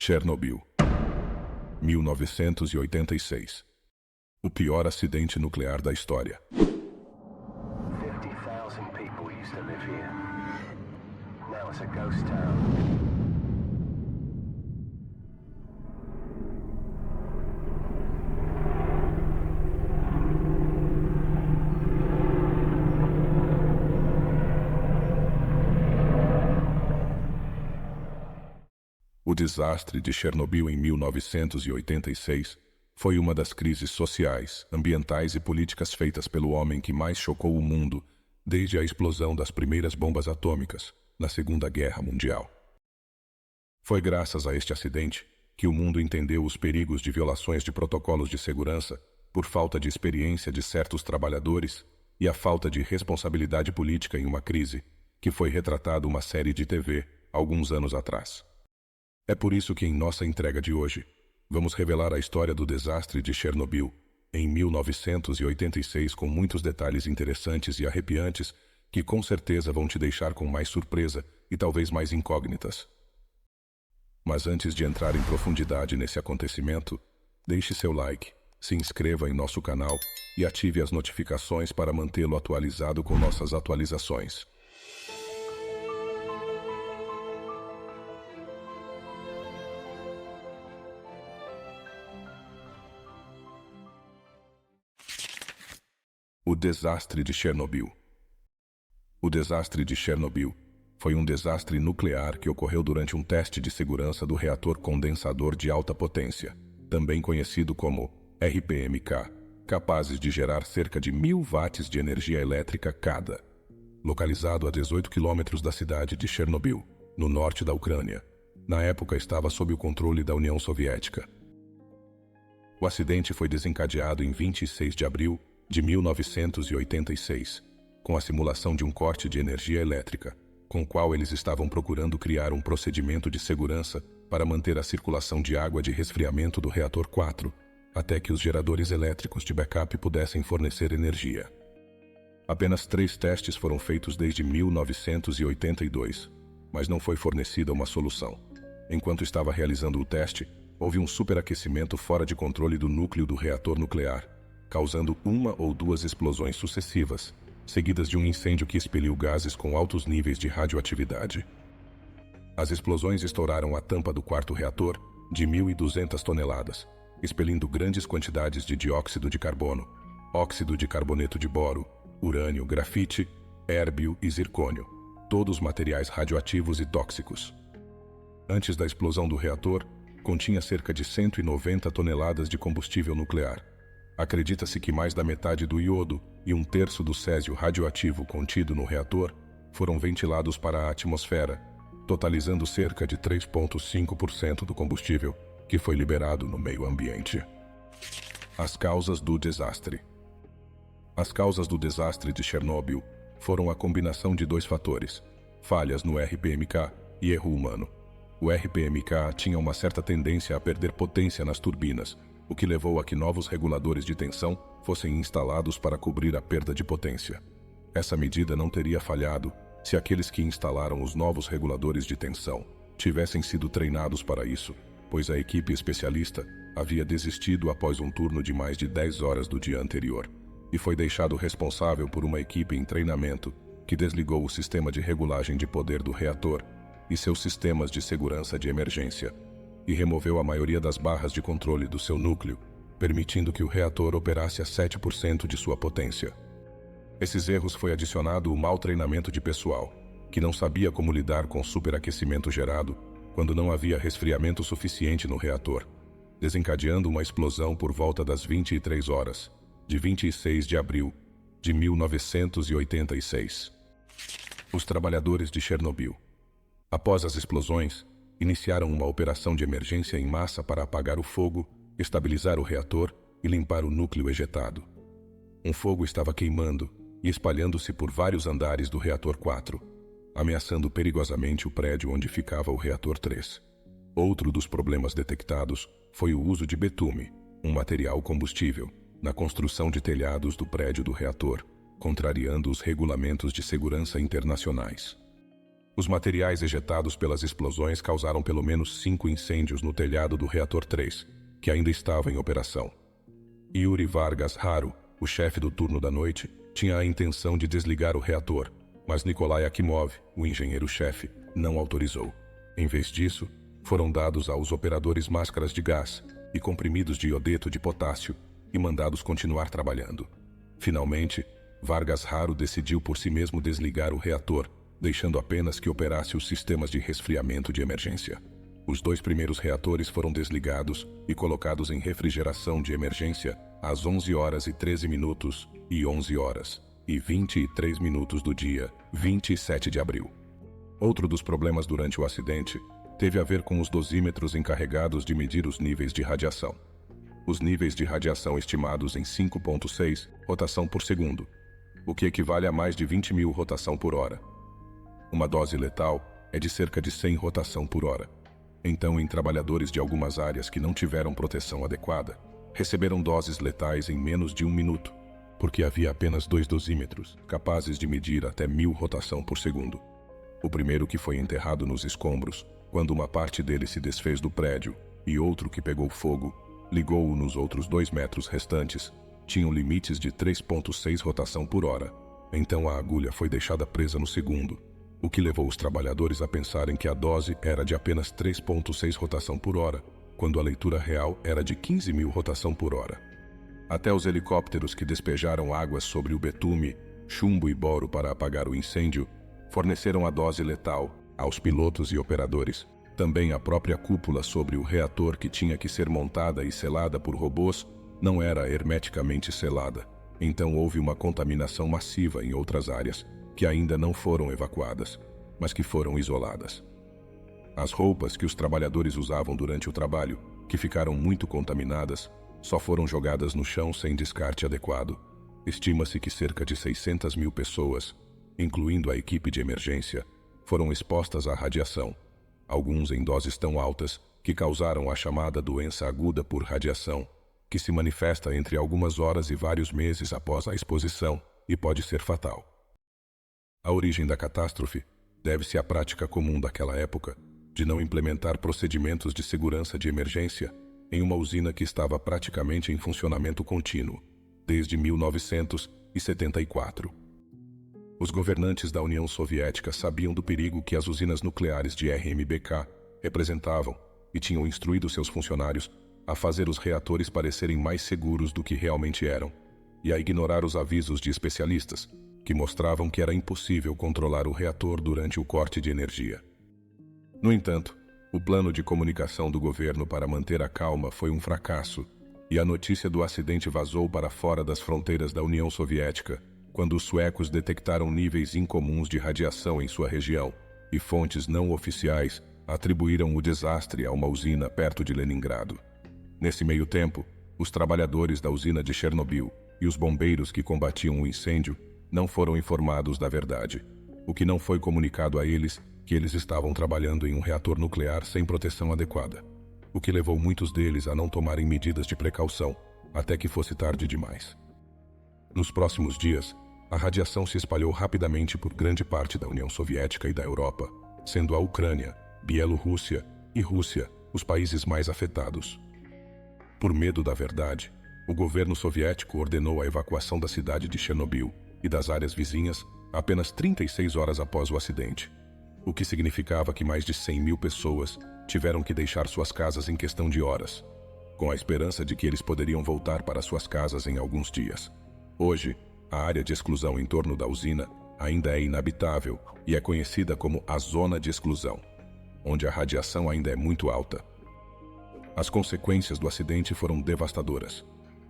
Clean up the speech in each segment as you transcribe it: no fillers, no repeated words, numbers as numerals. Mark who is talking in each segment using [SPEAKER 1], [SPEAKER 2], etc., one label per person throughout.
[SPEAKER 1] Chernobyl, 1986. O pior acidente nuclear da história.
[SPEAKER 2] 50,000 people used to live here. Now it's a ghost town.
[SPEAKER 1] O desastre de Chernobyl em 1986 foi uma das crises sociais, ambientais e políticas feitas pelo homem que mais chocou o mundo desde a explosão das primeiras bombas atômicas na Segunda Guerra Mundial. Foi graças a este acidente que o mundo entendeu os perigos de violações de protocolos de segurança por falta de experiência de certos trabalhadores e a falta de responsabilidade política em uma crise que foi retratado uma série de TV alguns anos atrás. É por isso que em nossa entrega de hoje, vamos revelar a história do desastre de Chernobyl em 1986 com muitos detalhes interessantes e arrepiantes que com certeza vão te deixar com mais surpresa e talvez mais incógnitas. Mas antes de entrar em profundidade nesse acontecimento, deixe seu like, se inscreva em nosso canal e ative as notificações para mantê-lo atualizado com nossas atualizações. O desastre de Chernobyl. O desastre de Chernobyl foi um desastre nuclear que ocorreu durante um teste de segurança do reator condensador de alta potência, também conhecido como RPMK, capazes de gerar cerca de 1000 watts de energia elétrica cada. Localizado a 18 quilômetros da cidade de Chernobyl, no norte da Ucrânia, na época estava sob o controle da União Soviética. O acidente foi desencadeado em 26 de abril de 1986, com a simulação de um corte de energia elétrica, com o qual eles estavam procurando criar um procedimento de segurança para manter a circulação de água de resfriamento do reator 4, até que os geradores elétricos de backup pudessem fornecer energia. Apenas 3 testes foram feitos desde 1982, mas não foi fornecida uma solução. Enquanto estava realizando o teste, houve um superaquecimento fora de controle do núcleo do reator nuclear, causando 1 ou 2 explosões sucessivas, seguidas de um incêndio que expeliu gases com altos níveis de radioatividade. As explosões estouraram a tampa do quarto reator, de 1.200 toneladas, expelindo grandes quantidades de dióxido de carbono, óxido de carboneto de boro, urânio, grafite, érbio e zircônio, todos materiais radioativos e tóxicos. Antes da explosão do reator, continha cerca de 190 toneladas de combustível nuclear. Acredita-se que mais da metade do iodo e 1/3 do césio radioativo contido no reator foram ventilados para a atmosfera, totalizando cerca de 3,5% do combustível que foi liberado no meio ambiente. As causas do desastre. As causas do desastre de Chernobyl foram a combinação de 2 fatores: falhas no RPMK e erro humano. O RPMK tinha uma certa tendência a perder potência nas turbinas, o que levou a que novos reguladores de tensão fossem instalados para cobrir a perda de potência. Essa medida não teria falhado se aqueles que instalaram os novos reguladores de tensão tivessem sido treinados para isso, pois a equipe especialista havia desistido após um turno de mais de 10 horas do dia anterior, e foi deixado responsável por uma equipe em treinamento que desligou o sistema de regulagem de poder do reator e seus sistemas de segurança de emergência, e removeu a maioria das barras de controle do seu núcleo, permitindo que o reator operasse a 7% de sua potência. Esses erros foi adicionado o mau treinamento de pessoal, que não sabia como lidar com o superaquecimento gerado quando não havia resfriamento suficiente no reator, desencadeando uma explosão por volta das 23 horas, de 26 de abril de 1986. Os trabalhadores de Chernobyl. Após as explosões, iniciaram uma operação de emergência em massa para apagar o fogo, estabilizar o reator e limpar o núcleo ejetado. Um fogo estava queimando e espalhando-se por vários andares do reator 4, ameaçando perigosamente o prédio onde ficava o reator 3. Outro dos problemas detectados foi o uso de betume, um material combustível, na construção de telhados do prédio do reator, contrariando os regulamentos de segurança internacionais. Os materiais ejetados pelas explosões causaram pelo menos 5 incêndios no telhado do reator 3, que ainda estava em operação. Yuri Vargas Haro, o chefe do turno da noite, tinha a intenção de desligar o reator, mas Nikolai Akimov, o engenheiro-chefe, não autorizou. Em vez disso, foram dados aos operadores máscaras de gás e comprimidos de iodeto de potássio e mandados continuar trabalhando. Finalmente, Vargas Haro decidiu por si mesmo desligar o reator, deixando apenas que operasse os sistemas de resfriamento de emergência. Os 2 primeiros reatores foram desligados e colocados em refrigeração de emergência às 11 horas e 13 minutos e 11 horas e 23 minutos do dia 27 de abril. Outro dos problemas durante o acidente teve a ver com os dosímetros encarregados de medir os níveis de radiação. Os níveis de radiação estimados em 5,6 rotação por segundo, o que equivale a mais de 20.000 rotação por hora. Uma dose letal é de cerca de 100 rotação por hora. Então, em trabalhadores de algumas áreas que não tiveram proteção adequada, receberam doses letais em menos de 1 minuto, porque havia apenas 2 dosímetros, capazes de medir até 1.000 rotação por segundo. O primeiro que foi enterrado nos escombros, quando uma parte dele se desfez do prédio, e outro que pegou fogo, ligou-o nos outros 2 metros restantes, tinham limites de 3,6 rotação por hora. Então a agulha foi deixada presa no segundo, o que levou os trabalhadores a pensarem que a dose era de apenas 3,6 rotação por hora, quando a leitura real era de 15.000 rotação por hora. Até os helicópteros que despejaram águas sobre o betume, chumbo e boro para apagar o incêndio, forneceram a dose letal aos pilotos e operadores. Também a própria cúpula sobre o reator, que tinha que ser montada e selada por robôs, não era hermeticamente selada. Então houve uma contaminação massiva em outras áreas, que ainda não foram evacuadas, mas que foram isoladas. As roupas que os trabalhadores usavam durante o trabalho, que ficaram muito contaminadas, só foram jogadas no chão sem descarte adequado. Estima-se que cerca de 600.000 pessoas, incluindo a equipe de emergência, foram expostas à radiação, alguns em doses tão altas que causaram a chamada doença aguda por radiação, que se manifesta entre algumas horas e vários meses após a exposição e pode ser fatal. A origem da catástrofe deve-se à prática comum daquela época de não implementar procedimentos de segurança de emergência em uma usina que estava praticamente em funcionamento contínuo, desde 1974. Os governantes da União Soviética sabiam do perigo que as usinas nucleares de RMBK representavam e tinham instruído seus funcionários a fazer os reatores parecerem mais seguros do que realmente eram, e a ignorar os avisos de especialistas, que mostravam que era impossível controlar o reator durante o corte de energia. No entanto, o plano de comunicação do governo para manter a calma foi um fracasso, e a notícia do acidente vazou para fora das fronteiras da União Soviética, quando os suecos detectaram níveis incomuns de radiação em sua região, e fontes não oficiais atribuíram o desastre a uma usina perto de Leningrado. Nesse meio tempo, os trabalhadores da usina de Chernobyl e os bombeiros que combatiam o incêndio não foram informados da verdade, o que não foi comunicado a eles que eles estavam trabalhando em um reator nuclear sem proteção adequada, o que levou muitos deles a não tomarem medidas de precaução até que fosse tarde demais. Nos próximos dias, a radiação se espalhou rapidamente por grande parte da União Soviética e da Europa, sendo a Ucrânia, Bielorrússia e Rússia os países mais afetados. Por medo da verdade, o governo soviético ordenou a evacuação da cidade de Chernobyl e das áreas vizinhas apenas 36 horas após o acidente, o que significava que mais de 100.000 pessoas tiveram que deixar suas casas em questão de horas, com a esperança de que eles poderiam voltar para suas casas em alguns dias. Hoje, a área de exclusão em torno da usina ainda é inabitável e é conhecida como a zona de exclusão, onde a radiação ainda é muito alta. As consequências do acidente foram devastadoras.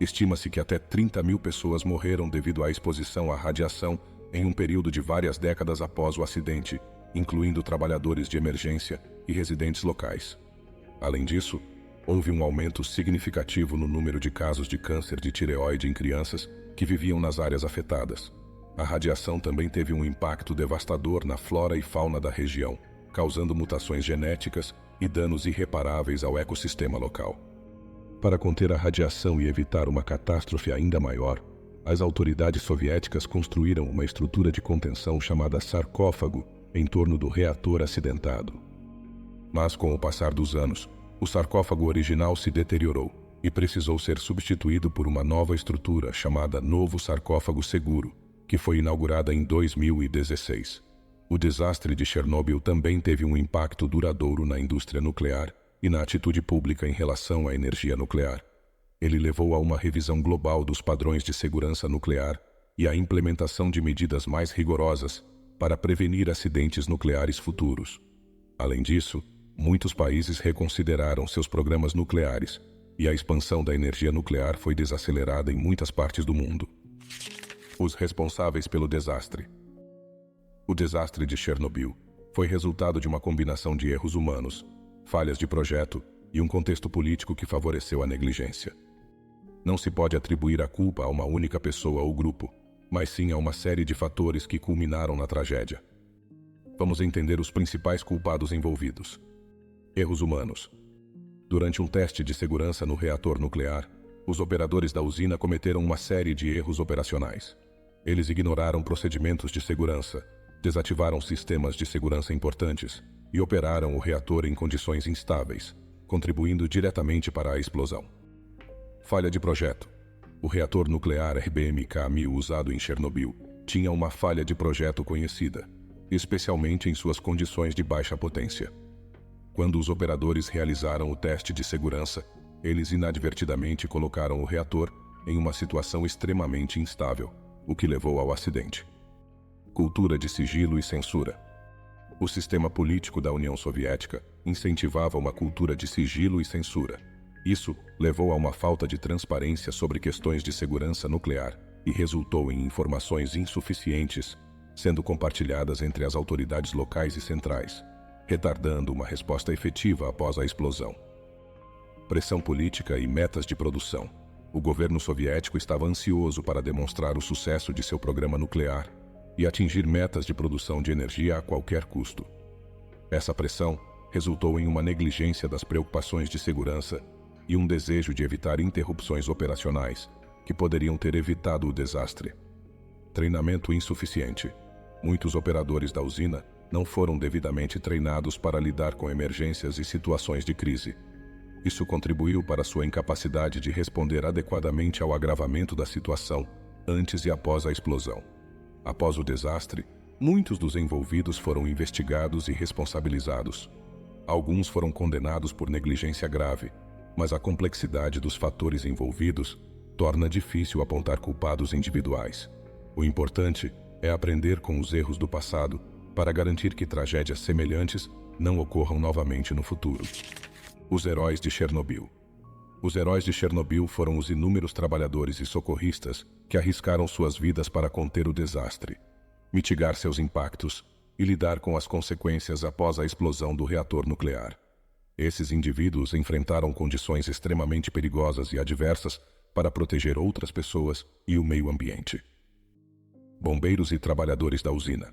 [SPEAKER 1] Estima-se que até 30.000 pessoas morreram devido à exposição à radiação em um período de várias décadas após o acidente, incluindo trabalhadores de emergência e residentes locais. Além disso, houve um aumento significativo no número de casos de câncer de tireoide em crianças que viviam nas áreas afetadas. A radiação também teve um impacto devastador na flora e fauna da região, causando mutações genéticas e danos irreparáveis ao ecossistema local. Para conter a radiação e evitar uma catástrofe ainda maior, as autoridades soviéticas construíram uma estrutura de contenção chamada sarcófago em torno do reator acidentado. Mas com o passar dos anos, o sarcófago original se deteriorou e precisou ser substituído por uma nova estrutura chamada Novo Sarcófago Seguro, que foi inaugurada em 2016. O desastre de Chernobyl também teve um impacto duradouro na indústria nuclear e na atitude pública em relação à energia nuclear. Ele levou a uma revisão global dos padrões de segurança nuclear e à implementação de medidas mais rigorosas para prevenir acidentes nucleares futuros. Além disso, muitos países reconsideraram seus programas nucleares e a expansão da energia nuclear foi desacelerada em muitas partes do mundo. Os responsáveis pelo desastre. O desastre de Chernobyl foi resultado de uma combinação de erros humanos, falhas de projeto e um contexto político que favoreceu a negligência. Não se pode atribuir a culpa a uma única pessoa ou grupo, mas sim a uma série de fatores que culminaram na tragédia. Vamos entender os principais culpados envolvidos. Erros humanos. Durante um teste de segurança no reator nuclear, os operadores da usina cometeram uma série de erros operacionais. Eles ignoraram procedimentos de segurança, desativaram sistemas de segurança importantes e operaram o reator em condições instáveis, contribuindo diretamente para a explosão. Falha de projeto. O reator nuclear RBMK-1000 usado em Chernobyl tinha uma falha de projeto conhecida, especialmente em suas condições de baixa potência. Quando os operadores realizaram o teste de segurança, eles inadvertidamente colocaram o reator em uma situação extremamente instável, o que levou ao acidente. Cultura de sigilo e censura. O sistema político da União Soviética incentivava uma cultura de sigilo e censura. Isso levou a uma falta de transparência sobre questões de segurança nuclear e resultou em informações insuficientes sendo compartilhadas entre as autoridades locais e centrais, retardando uma resposta efetiva após a explosão. Pressão política e metas de produção. O governo soviético estava ansioso para demonstrar o sucesso de seu programa nuclear e atingir metas de produção de energia a qualquer custo. Essa pressão resultou em uma negligência das preocupações de segurança e um desejo de evitar interrupções operacionais que poderiam ter evitado o desastre. Treinamento insuficiente. Muitos operadores da usina não foram devidamente treinados para lidar com emergências e situações de crise. Isso contribuiu para sua incapacidade de responder adequadamente ao agravamento da situação antes e após a explosão. Após o desastre, muitos dos envolvidos foram investigados e responsabilizados. Alguns foram condenados por negligência grave, mas a complexidade dos fatores envolvidos torna difícil apontar culpados individuais. O importante é aprender com os erros do passado para garantir que tragédias semelhantes não ocorram novamente no futuro. Os heróis de Chernobyl. Os heróis de Chernobyl foram os inúmeros trabalhadores e socorristas que arriscaram suas vidas para conter o desastre, mitigar seus impactos e lidar com as consequências após a explosão do reator nuclear. Esses indivíduos enfrentaram condições extremamente perigosas e adversas para proteger outras pessoas e o meio ambiente. Bombeiros e trabalhadores da usina.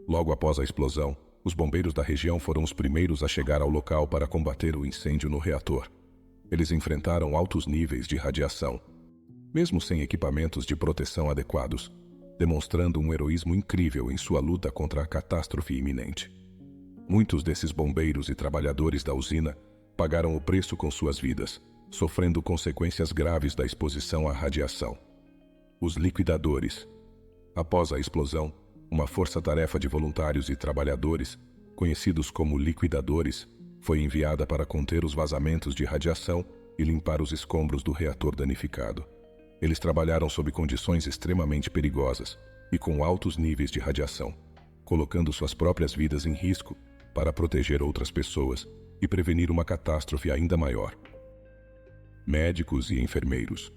[SPEAKER 1] Logo após a explosão, os bombeiros da região foram os primeiros a chegar ao local para combater o incêndio no reator. Eles enfrentaram altos níveis de radiação, mesmo sem equipamentos de proteção adequados, demonstrando um heroísmo incrível em sua luta contra a catástrofe iminente. Muitos desses bombeiros e trabalhadores da usina pagaram o preço com suas vidas, sofrendo consequências graves da exposição à radiação. Os liquidadores. Após a explosão, uma força-tarefa de voluntários e trabalhadores, conhecidos como liquidadores, foi enviada para conter os vazamentos de radiação e limpar os escombros do reator danificado. Eles trabalharam sob condições extremamente perigosas e com altos níveis de radiação, colocando suas próprias vidas em risco para proteger outras pessoas e prevenir uma catástrofe ainda maior. Médicos e enfermeiros.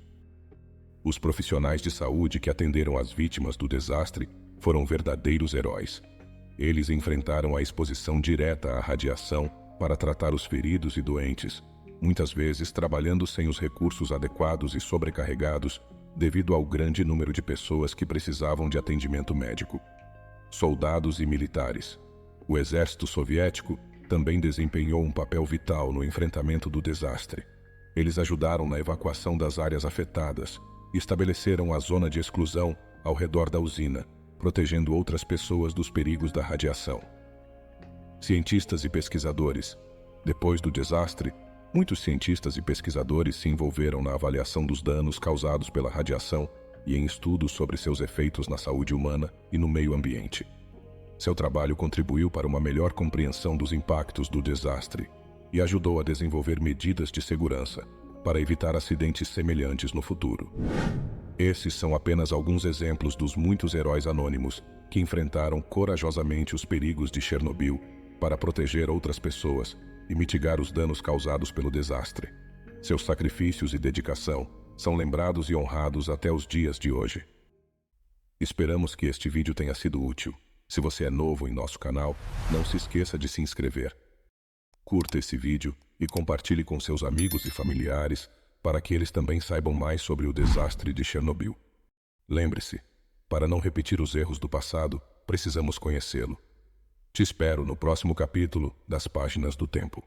[SPEAKER 1] Os profissionais de saúde que atenderam as vítimas do desastre foram verdadeiros heróis. Eles enfrentaram a exposição direta à radiação para tratar os feridos e doentes, muitas vezes trabalhando sem os recursos adequados e sobrecarregados devido ao grande número de pessoas que precisavam de atendimento médico. Soldados e militares. O exército soviético também desempenhou um papel vital no enfrentamento do desastre. Eles ajudaram na evacuação das áreas afetadas e estabeleceram a zona de exclusão ao redor da usina, protegendo outras pessoas dos perigos da radiação. Cientistas e pesquisadores. Depois do desastre, muitos cientistas e pesquisadores se envolveram na avaliação dos danos causados pela radiação e em estudos sobre seus efeitos na saúde humana e no meio ambiente. Seu trabalho contribuiu para uma melhor compreensão dos impactos do desastre e ajudou a desenvolver medidas de segurança para evitar acidentes semelhantes no futuro. Esses são apenas alguns exemplos dos muitos heróis anônimos que enfrentaram corajosamente os perigos de Chernobyl para proteger outras pessoas e mitigar os danos causados pelo desastre. Seus sacrifícios e dedicação são lembrados e honrados até os dias de hoje. Esperamos que este vídeo tenha sido útil. Se você é novo em nosso canal, não se esqueça de se inscrever. Curta esse vídeo e compartilhe com seus amigos e familiares para que eles também saibam mais sobre o desastre de Chernobyl. Lembre-se, para não repetir os erros do passado, precisamos conhecê-lo. Te espero no próximo capítulo das Páginas do Tempo.